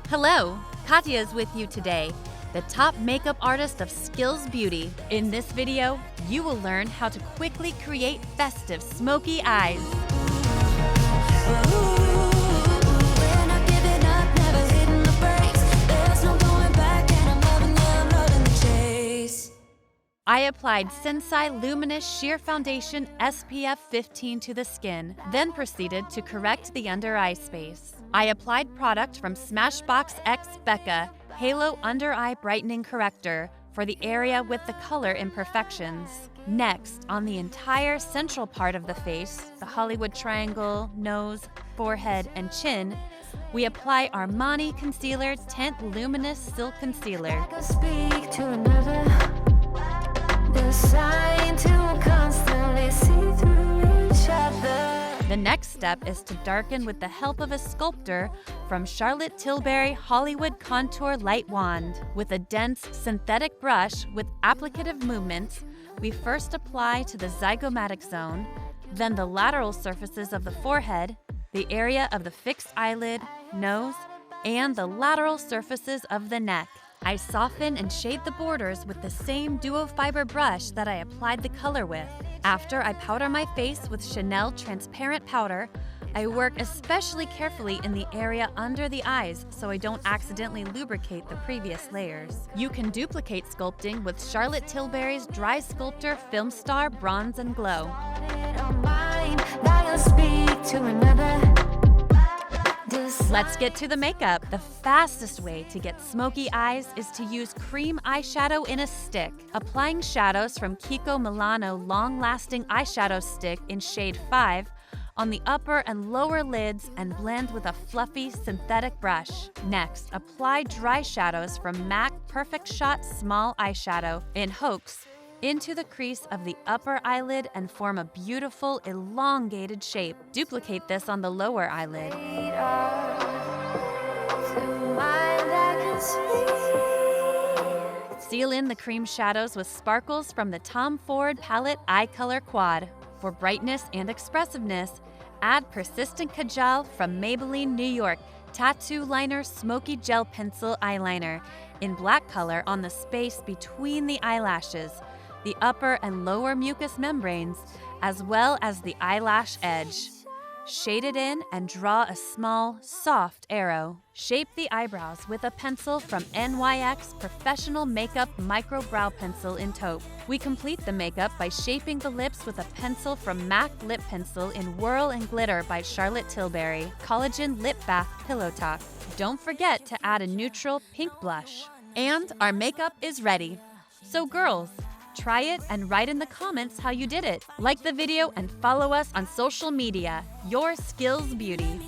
Hello, Katya is with you today, the top makeup artist of Skills Beauty. In this video, you will learn how to quickly create festive smoky eyes. I applied Sensai Luminous Sheer Foundation SPF 15 to the skin, then proceeded to correct the under eye space. I applied product from Smashbox x BECCA Halo Under Eye Brightening Corrector for the area with the color imperfections. Next, on the entire central part of the face, the Hollywood triangle, nose, forehead, and chin, we apply Armani Concealer Teint Luminous Silk Concealer. The next step is to darken with the help of a sculptor from Charlotte Tilbury Hollywood Contour Light Wand. With a dense synthetic brush with applicative movements, we first apply to the zygomatic zone, then the lateral surfaces of the forehead, the area of the fixed eyelid, nose, and the lateral surfaces of the neck. I soften and shade the borders with the same duo fiber brush that I applied the color with. After I powder my face with Chanel transparent powder, I work especially carefully in the area under the eyes so I don't accidentally lubricate the previous layers. You can duplicate sculpting with Charlotte Tilbury's Dry Sculptor Filmstar Bronze and Glow. Let's get to the makeup. The fastest way to get smoky eyes is to use cream eyeshadow in a stick. Applying shadows from KIKO Milano long-lasting eyeshadow stick in shade 5 on the upper and lower lids and blend with a fluffy synthetic brush. Next, apply dry shadows from MAC Perfect Shot Small Eyeshadow in Haux into the crease of the upper eyelid and form a beautiful elongated shape. Duplicate this on the lower eyelid. Seal in the cream shadows with sparkles from the Tom Ford Palette Eye Color Quad. For brightness and expressiveness, add Persistent Kajal from Maybelline New York Tattoo Liner Smoky Gel Pencil Eyeliner in black color on the space between the eyelashes, the upper and lower mucous membranes, as well as the eyelash edge. Shade it in and draw a small, soft arrow. Shape the eyebrows with a pencil from NYX Professional Makeup Micro Brow Pencil in Taupe. We complete the makeup by shaping the lips with a pencil from MAC Lip Pencil in Whirl and Glitter by Charlotte Tilbury Collagen Lip Bath Pillow Talk. Don't forget to add a neutral pink blush. And our makeup is ready. So girls, try it and write in the comments how you did it. Like the video and follow us on social media. Your Skills Beauty.